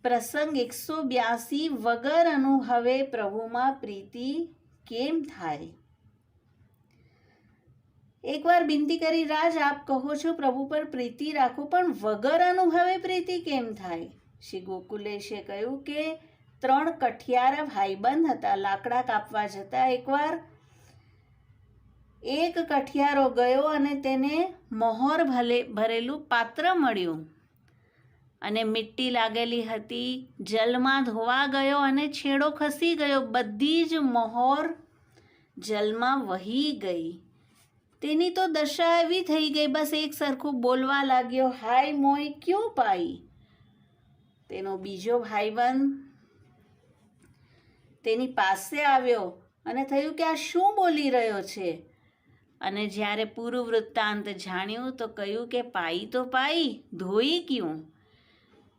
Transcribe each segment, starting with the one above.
પ્રસંગ 182 વગર અનુભવે પ્રભુમાં પ્રીતિ કેમ થાય? એકવાર બિનતી કરી, રાજ આપ કહો છો પ્રભુ પર પ્રીતિ રાખો, પણ વગર અનુભવે પ્રીતિ કેમ થાય? શ્રી ગોકુલેશે કહ્યું કે 3 કઠિયારા ભાઈબંધ હતા. લાકડા કાપવા જતા એકવાર એક કઠિયારો ગયો અને તેને મોહર ભરેલું પાત્ર મળ્યું અને મીઠી લાગેલી હતી. જલમાં ધોવા ગયો અને છેડો ખસી ગયો. બધી જ મોહર જલમાં વહી ગઈ. તેની તો દશા એવી થઈ ગઈ, બસ એક સરખું બોલવા લાગ્યો, હાય મોય ક્યું પાઈ? તેનો બીજો ભાઈબંધ તેની પાસે આવ્યો અને થયું કે આ શું બોલી રહ્યો છે? અને જ્યારે પૂરું વૃત્તાંત જાણ્યું તો કહ્યું કે પાઈ તો પાઈ, ધોઈ ક્યું?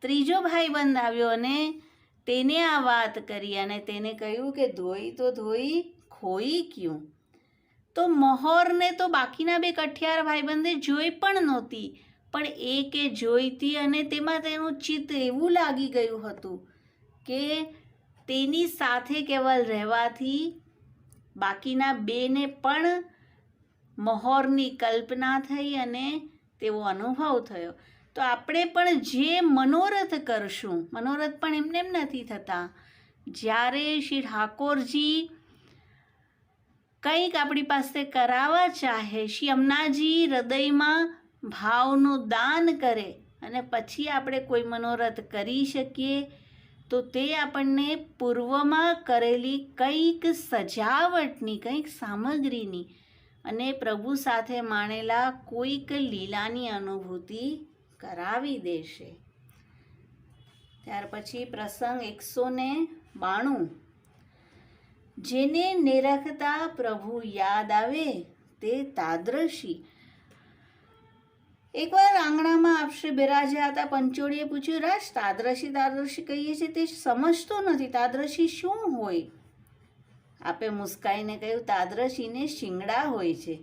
ત્રીજો ભાઈબંધ આવ્યો અને તેને આ વાત કરી અને તેને કહ્યું કે ધોઈ તો ધોઈ, ખોઈ ક્યું? તો મોહરને તો બાકીના 2 કઠિયાર ભાઈબંધે જોઈ પણ નહોતી, પણ એકે જોઈતી અને તેમાં તેનું ચિત્ત એવું લાગી ગયું હતું કે તેની સાથે કેવલ રહેવાથી બાકીના 2ને પણ મોહરની કલ્પના થઈ અને તેવો અનુભવ થયો. તો આપણે પણ જે મનોરથ કરશું, મનોરથ પણ એમને એમ નથી થતા. જ્યારે શ્રી ઠાકોરજી કંઈક આપણી પાસે કરાવવા ચાહે, શ્રી અમનાજી હૃદયમાં ભાવનું દાન કરે અને પછી આપણે કોઈ મનોરથ કરી શકીએ, તો તે આપણને પૂર્વમાં કરેલી કંઈક સજાવટની, કંઈક સામગ્રીની અને પ્રભુ સાથે માણેલા કોઈક લીલાની અનુભૂતિ કરાવી દેશે. ત્યાર પછી પ્રસંગ 192. જેને નિરખતા પ્રભુ યાદ આવે તે તાદ્રશી. એકવાર આંગણામાં આપશ્રી બિરાજ્યા હતા. પંચોળીએ પૂછ્યું, રાજ તાદ્રશી તાદ્રશી કહીએ છીએ તે સમજતો નથી, તાદ્રશી શું હોય? આપે મુસ્કાઈને કહ્યું, તાદ્રશીને શિંગડા હોય છે.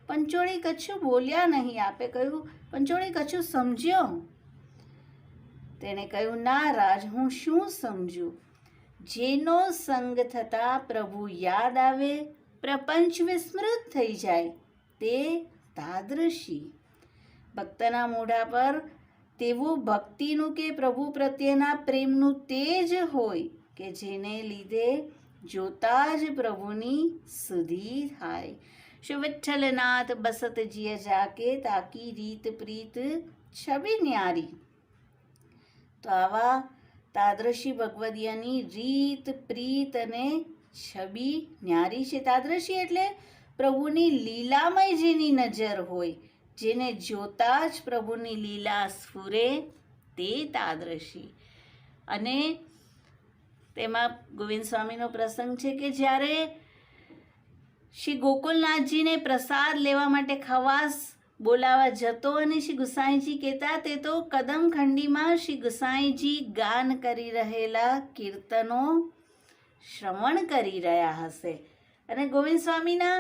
પંચોળી કશું બોલ્યા નહીં. આપે કહ્યું, પંચોળી કશું સમજ્યો? તેણે કહ્યું, ના રાજ, હું શું સમજું? જેનો સંગ થતા પ્રભુ યાદ આવે, પ્રપંચ વિસ્મૃત થઈ જાય, તે તાદ્રશી. ભક્તના મોઢા પર તેવું ભક્તિનું કે પ્રભુ પ્રત્યેના પ્રેમનું તેજ હોય કે જેને લીધે જોતા જ પ્રભુની સુધી થાય. શ્રી વિઠ્ઠલનાથ બસત જીય જાકે, તાકી રીત પ્રીત છબી ન્યારી. તો આવા તાદ્રશી ભગવદિયાની રીત, પ્રીત અને છબી ન્યારી છે. તાદ્રશી એટલે પ્રભુની લીલામય જેની નજર હોય, જેને જોતા જ પ્રભુની લીલા સ્ફુરે, તે તાદ્રશી. અને તેમાં ગોવિંદ સ્વામીનો પ્રસંગ છે કે જ્યારે શ્રી ગોકુલનાથજીને પ્રસાદ લેવા માટે ખવાસ બોલાવા જતો અને શ્રી ગુસાઈજી કહેતા, તે તો કદમખંડીમાં શ્રી ગુસાઈજી ગાન કરી રહેલા કીર્તનો શ્રવણ કરી રહ્યા હશે. અને ગોવિંદ સ્વામીના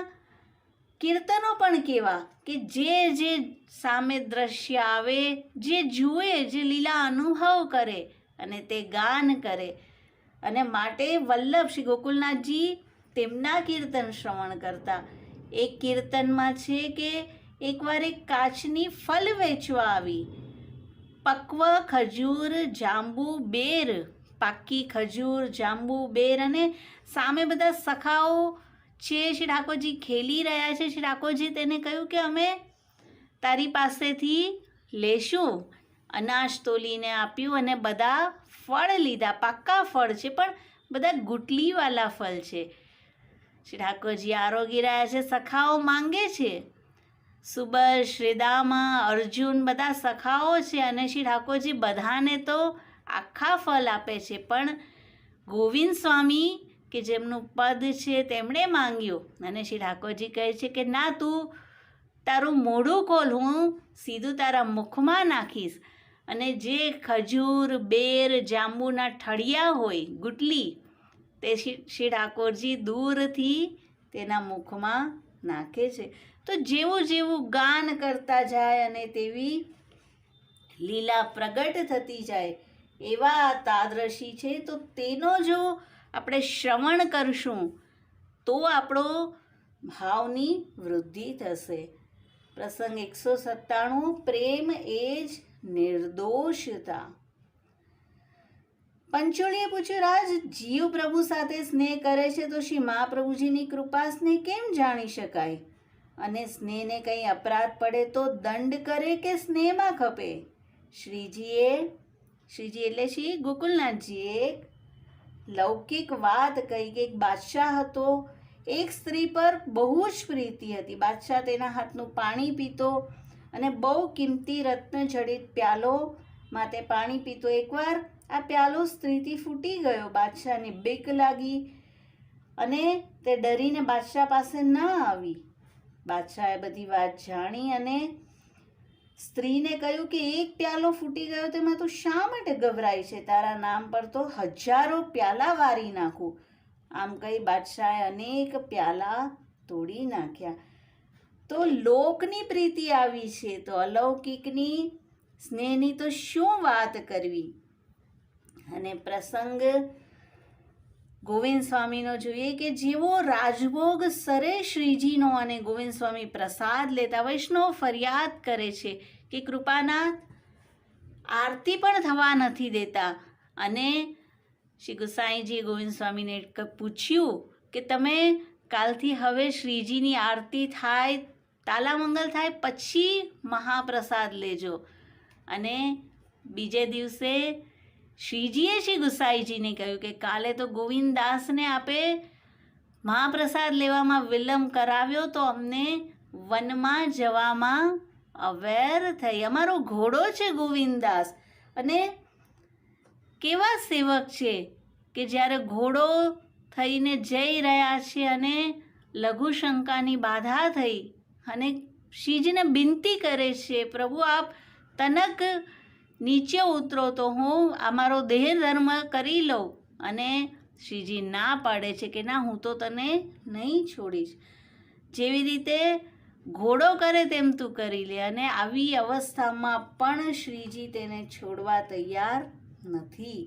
કીર્તનો પણ કેવા કે જે સામે દ્રશ્ય આવે, જે જુએ, જે લીલા અનુભવ કરે અને તે ગાન કરે. અને માટે વલ્લભ શ્રી ગોકુલનાથજી તેમના કીર્તન શ્રવણ કરતા. એક કીર્તનમાં છે કે એકવાર એક કાચની ફલ વેચવા આવી. પક્વ ખજૂર, જાંબુ, બેર, પાકી ખજૂર, જાંબુ, બેર, અને સામે બધા સખાઓ છે. શ્રી ઠાકોરજી ખેલી રહ્યા છે. શ્રી ઠાકોરજી તેને કહ્યું કે અમે તારી પાસેથી લેશું. અનાજ તોલીને આપ્યું અને બધા ફળ લીધા. પાકા ફળ છે પણ બધા ગુટલીવાલા ફળ છે. શ્રી ઠાકોરજી આરોગી રહ્યા છે. સખાઓ માંગે છે. સુબલ, શ્રીદામા, અર્જુન બધા સખાઓ છે અને શ્રી ઠાકોરજી બધાને તો આખા ફળ આપે છે, પણ ગોવિંદ સ્વામી કે જેમનું પદ છે તેમણે માંગ્યું અને શ્રી ઠાકોરજી કહે છે કે ના, તું તારું મોઢું ખોલ, હું સીધું તારા મુખમાં નાખીશ. અને જે ખજૂર, બેર, જાંબુના ઠળિયા હોય, ગુટલી, તે શ્રી ઠાકોરજી દૂરથી તેના મુખમાં નાખે છે. તો જેવું જેવું ગાન કરતા જાય અને તેવી લીલા પ્રગટ થતી જાય, એવા તાદ્રશી છે. તો તેનો જો આપણે શ્રવણ કરશું તો આપણો ભાવની વૃદ્ધિ થશે. પ્રસંગ 197. પ્રેમ એ જ નિર્દોષતા. પંચોળીએ પૂછ્યું, રાજ, જીવ પ્રભુ સાથે સ્નેહ કરે છે તો શ્રી મહાપ્રભુજીની કૃપા સ્નેહ કેમ જાણી શકાય? અને સ્નેહને કંઈ અપરાધ પડે તો દંડ કરે કે સ્નેહમાં ખપે? શ્રીજી એટલે શ્રી ગોકુલનાથજીએ એક લૌકિક વાત કહી કે એક બાદશાહ હતો. એક સ્ત્રી પર બહુ જ પ્રીતિ હતી. બાદશાહ તેના હાથનું પાણી પીતો અને બહુ કિંમતી રત્ન જડિત પ્યાલો માટે પાણી પીતો. એકવાર આ પ્યાલો સ્ત્રીથી ફૂટી ગયો. બાદશાહને બીક લાગી અને તે ડરીને બાદશાહ પાસે ન આવી. બાદશાહે બધી વાત જાણી અને સ્ત્રીને કહ્યું કે એક પ્યાલો ફૂટી ગયો તેમાં તું શા માટે ગભરાય છે? તારા નામ પર તો 1000 પ્યાલા વારી નાખું. આમ કહી બાદશાહે અનેક પ્યાલા તોડી નાખ્યા. તો લોકની પ્રીતિ આવી છે તો અલૌકિકની સ્નેહની તો શું વાત કરવી. અને પ્રસંગ ગોવિંદ સ્વામીનો જોઈએ કે જેવો રાજભોગ સરે શ્રીજીનો અને ગોવિંદ સ્વામી પ્રસાદ લેતા. વૈષ્ણવ ફરિયાદ કરે છે કે કૃપાનાથ આરતી પણ થવા નથી દેતા. અને શ્રી ગુસાઈજીએ ગોવિંદ સ્વામીને પૂછ્યું કે તમે કાલથી હવે શ્રીજીની આરતી થાય, તાલામંગલ થાય પછી મહાપ્રસાદ લેજો. અને બીજે દિવસે શ્રીજીએ શ્રી ગુસાઈજીને કહ્યું કે કાલે તો ગોવિંદદાસને આપે મહાપ્રસાદ લેવામાં વિલંબ કરાવ્યો તો અમને વનમાં જવામાં અવેર થઈ. અમારો ઘોડો છે ગોવિંદદાસ અને કેવા સેવક છે કે જ્યારે ઘોડો થઈને જઈ રહ્યા છે અને લઘુશંકાની બાધા થઈ અને શ્રીજીને વિનંતી કરે છે, પ્રભુ આપ તનક નીચે ઉતરો તો હું અમારો દેહ ધર્મ કરી લઉં. અને શ્રીજી ના પાડે છે કે ના, હું તો તને નહીં છોડીશ. જેવી રીતે ઘોડો કરે તેમ તું કરી લે. અને આવી અવસ્થામાં પણ શ્રીજી તેને છોડવા તૈયાર નથી.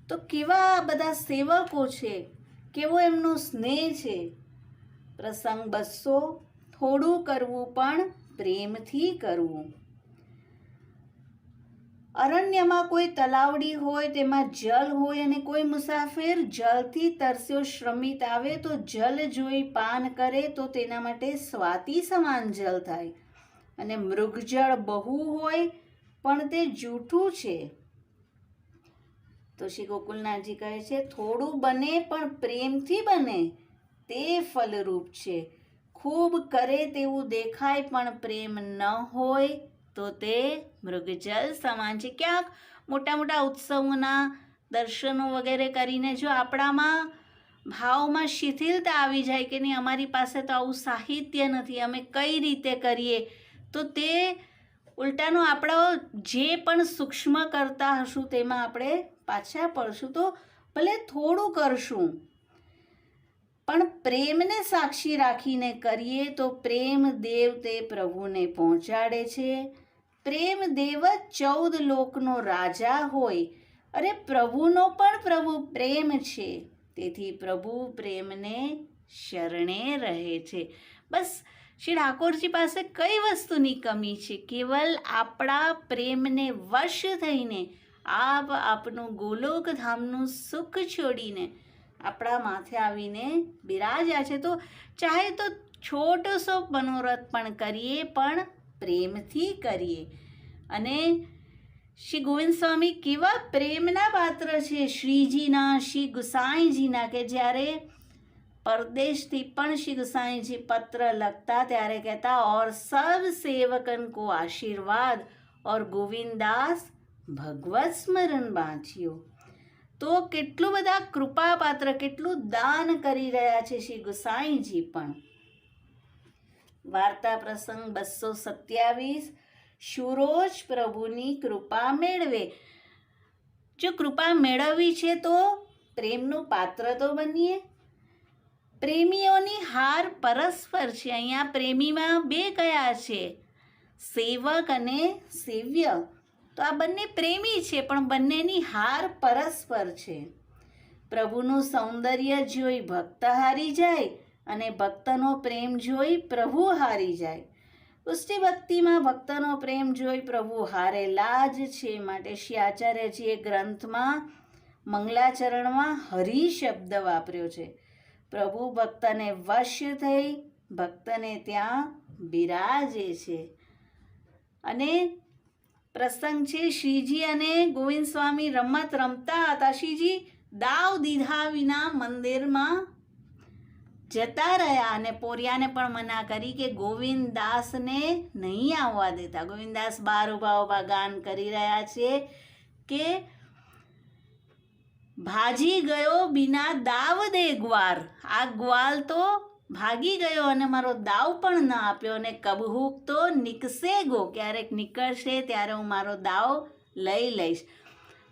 તો કેવા બધા સેવકો છે, કેવો એમનો સ્નેહ છે. પ્રસંગ 200. થોડું કરવું પણ પ્રેમથી કરવું. અરણ્યમાં કોઈ તલાવડી હોય, તેમાં જલ હોય અને કોઈ મુસાફિર જલથી તરસ્યો શ્રમિત આવે તો જલ જોઈ પાન કરે તો તેના માટે સ્વાતિ સમાન જલ થાય. અને મૃગજળ બહુ હોય પણ તે જૂઠું છે. તો શ્રી ગોકુલનાથજી કહે છે થોડું બને પણ પ્રેમથી બને તે ફલરૂપ છે. ખૂબ કરે તેવું દેખાય પણ પ્રેમ ન હોય તો તે મૃગજલ સમાન છે. ક્યાંક મોટા મોટા ઉત્સવોના દર્શનો વગેરે કરીને જો આપણામાં ભાવમાં શિથિલતા આવી જાય કે નહીં, અમારી પાસે તો આવું સાહિત્ય નથી, અમે કઈ રીતે કરીએ, તો તે ઉલટાનું આપણો જે પણ સૂક્ષ્મ કરતા હશું તેમાં આપણે પાછા પડશું. તો ભલે થોડું કરશું પણ પ્રેમને સાક્ષી રાખીને કરીએ તો પ્રેમ દેવ તે પ્રભુને પહોંચાડે છે. પ્રેમ દેવ જ 14 લોકનો રાજા હોય. અરે પ્રભુનો પણ પ્રભુ પ્રેમ છે, તેથી પ્રભુ પ્રેમને શરણે રહે છે. બસ શ્રી ઠાકોરજી પાસે કઈ વસ્તુની કમી છે? કેવલ આપણા પ્રેમને વશ થઈને આપનું ગોલોક ધામનું સુખ છોડીને આપણા માથે આવીને બિરાજ્યા છે. તો ચાહે તો છોટો સો મનોરથ પણ કરીએ પણ પ્રેમથી કરીએ. અને શ્રી ગોવિંદ સ્વામી કેવા પ્રેમના પાત્ર છે શ્રીજીના, શ્રી ગુસાઈજીના, કે જ્યારે પરદેશથી પણ શ્રી ગુસાઈજી પત્ર લખતા ત્યારે કહેતા ઓર સબ સેવકન કો આશીર્વાદ ઓર ગોવિંદાસ ભગવત સ્મરણ બાંચ્યો. તો કેટલું બધા કૃપાપાત્ર, કેટલું દાન કરી રહ્યા છે શ્રી ગુસાઈજી પણ. વાર્તા પ્રસંગ 227. શુરોજ પ્રભુની કૃપા મેળવે. જો કૃપા મેળવવી છે તો પ્રેમનું પાત્ર તો બનીએ. પ્રેમીઓની હાર પરસ્પર છે. અહીંયા પ્રેમીમાં બે કયા છે? સેવક અને સેવ્ય. તો આ બંને પ્રેમી છે, પણ બંનેની હાર પરસ્પર છે. પ્રભુનું સૌંદર્ય જોઈ ભક્ત હારી જાય અને ભક્તનો પ્રેમ જોઈ પ્રભુ હારી જાય. પુષ્ટિ ભક્તિમાં ભક્તનો પ્રેમ જોઈ પ્રભુ હારેલા જ છે. માટે શ્રી આચાર્યજીએ ગ્રંથમાં મંગલાચરણમાં હરિ શબ્દ વાપર્યો છે. પ્રભુ ભક્તને વશ્ય થઈ ભક્તને ત્યાં બિરાજે છે. અને પ્રસંગ છે, શ્રીજી અને ગોવિંદ સ્વામી રમત રમતા હતા. શ્રીજી દાવ દીધા વિના મંદિરમાં જતા રહ્યા અને પોરિયાને પણ મના કરી કે ગોવિંદદાસને નહીં આવવા દેતા. ગોવિંદદાસ બહાર ઊભા ગાન કરી રહ્યા છે કે ભાજી ગયો બિના દાવ દે ગ્વાર. આ ગ્વાલ તો ભાગી ગયો અને મારો દાવ પણ ન આપ્યો, અને કબહુક તો નીકસે ગો, ક્યારેક નીકળશે ત્યારે હું મારો દાવ લઈ લઈશ.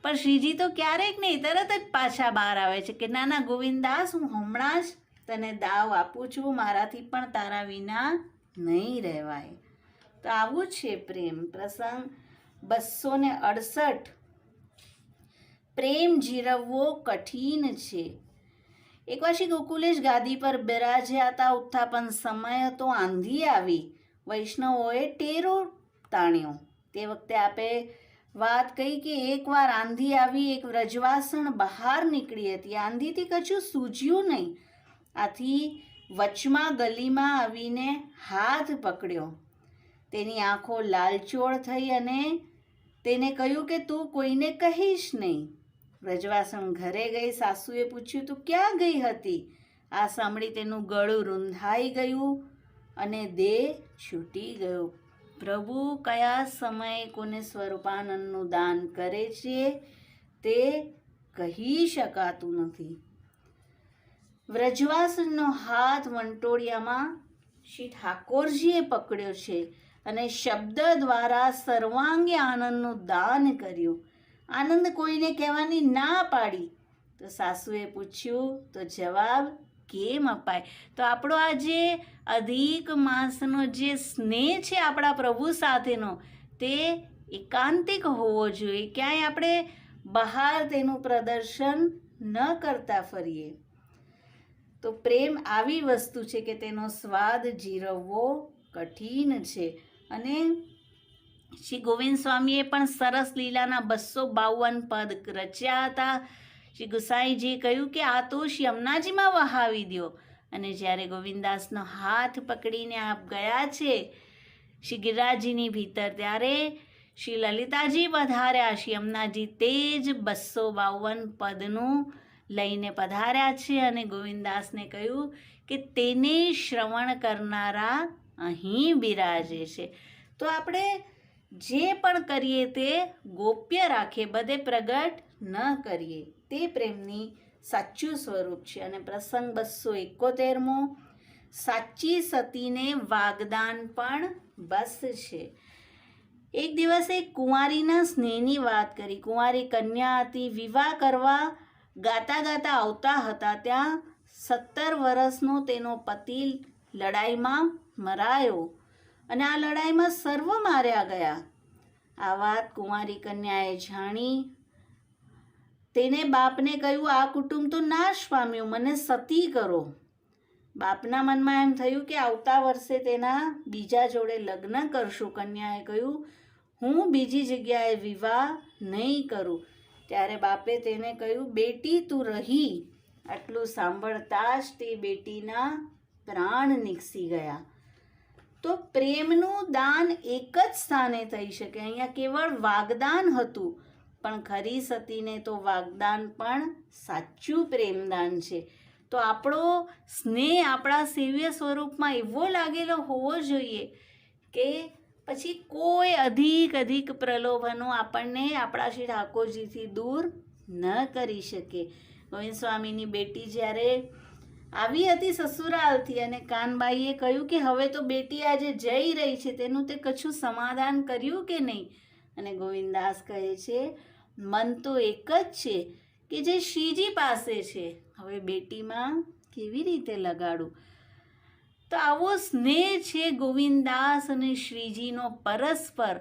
પણ શ્રીજી તો ક્યારેક નહીં, તરત જ પાછા બહાર આવે છે કે ના ના ગોવિંદદાસ, હું હમણાં જ તને દાવ આપું છું, મારાથી પણ તારા વિના નહીં રહેવાય. તો આવું છે પ્રેમ. પ્રસંગ 268. પ્રેમ જીરવવો કઠિન છે. એકવાર શ્રી ગોકુલેશ ગાદી પર બિરાજ્યા હતા. ઉત્થાપન સમય હતો, આંધી આવી. વૈષ્ણવોએ ટેરો તાણ્યો. તે વખતે આપે વાત કહી કે એકવાર આંધી આવી, એક વ્રજવાસણ બહાર નીકળી હતી. આંધીથી કશું સૂઝ્યું નહીં. આથી વચમાં ગલીમાં આવીને હાથ પકડ્યો. તેની આંખો લાલચોળ થઈ અને તેને કહ્યું કે તું કોઈને કહીશ નહીં. વ્રજવાસણ ઘરે ગઈ. સાસુએ પૂછ્યું તું ક્યાં ગઈ હતી? આ સાંભળી તેનું ગળું રૂંધાઈ ગયું અને દેહ છૂટી ગયો. પ્રભુ કયા સમયે કોને સ્વરૂપાનંદનું દાન કરે છે તે કહી શકાતું નથી. વ્રજવાસણનો હાથ વંટોળિયામાં શ્રી ઠાકોરજીએ પકડ્યો છે અને શબ્દ દ્વારા સર્વાંગે આનંદનું દાન કર્યું. આનંદ કોઈને કહેવાની ના પાડી તો સાસુએ પૂછ્યું તો જવાબ કેમ અપાય? તો આપણો આ જે અધિક માસનો જે સ્નેહ છે આપણા પ્રભુ સાથેનો, તે એકાંતિક હોવો જોઈએ. ક્યાંય આપણે બહાર તેનું પ્રદર્શન ન કરતા ફરીએ. તો પ્રેમ આવી વસ્તુ છે કે તેનો સ્વાદ જીરવવો કઠિન છે. અને શ્રી ગોવિંદ સ્વામીએ પણ સરસ લીલાના 252 પદ રચ્યા હતા. શ્રી ગુસાઈજીએ કહ્યું કે આ તો શ્રી યમુનાજીમાં વહાવી દો. અને જ્યારે ગોવિંદદાસનો હાથ પકડીને આપ ગયા છે શ્રી ગિરિરાજજીની ભીતર, ત્યારે શ્રી લલિતાજી પધાર્યા. શ્રી યમુનાજી તે જ 252 પદનું લઈને પધાર્યા છે અને ગોવિંદદાસને કહ્યું કે તેને શ્રવણ કરનારા અહીં બિરાજે છે. તો આપણે જે પણ કરીએ તે ગોપ્ય રાખીએ, બધે પ્રગટ ન કરીએ. તે પ્રેમની સાચું સ્વરૂપ છે. અને પ્રસંગ 271મો. સાચી સતીને વાગદાન પણ બસ છે. એક દિવસે એક કુંવારીના સ્નેહની વાત કરી. કુંવારી કન્યા હતી. વિવાહ કરવા ગાતા ગાતા આવતા હતા. ત્યાં 17 વર્ષનો તેનો પતિ લડાઈમાં મરાયો અને આ લડાઈમાં સર્વ માર્યા ગયા. આ વાત કુંવારી કન્યાએ જાણી. તેને બાપને કહ્યું આ કુટુંબ તો નાશ પામ્યું, મને સતી કરો. બાપના મનમાં એમ થયું કે આવતા વર્ષે તેના બીજા જોડે લગ્ન કરશું. કન્યાએ કહ્યું હું બીજી જગ્યાએ વિવાહ નહીં કરું. ત્યારે બાપે તેને કહ્યું બેટી તું રહી. આટલું સાંભળતા જ તે બેટીના પ્રાણ નીકળી ગયા. તો પ્રેમનું દાન એક જ સ્થાને થઈ શકે. અહીંયા કેવળ વાગદાન હતું, પણ ખરી સતીને તો વાગદાન પણ સાચું પ્રેમદાન છે. તો આપણો સ્નેહ આપણા સેવ્ય સ્વરૂપમાં એવો લાગેલો હોવો જોઈએ કે પછી કોઈ અધિક પ્રલોભનો આપણને આપણા શ્રી ઠાકોરજીથી દૂર ન કરી શકે. ગોવિંદ સ્વામીની બેટી જ્યારે આવી હતી સસુરાલથી અને કાનબાઈએ કહ્યું કે હવે તો બેટી આજે જઈ રહી છે, તેનું તે કશું સમાધાન કર્યું કે નહીં? અને ગોવિંદદાસ કહે છે મન તો એક જ છે કે જે શ્રીજી પાસે છે, હવે બેટીમાં કેવી રીતે લગાડું? તો આવો સ્નેહ છે ગોવિંદદાસ અને શ્રીજીનો પરસ્પર.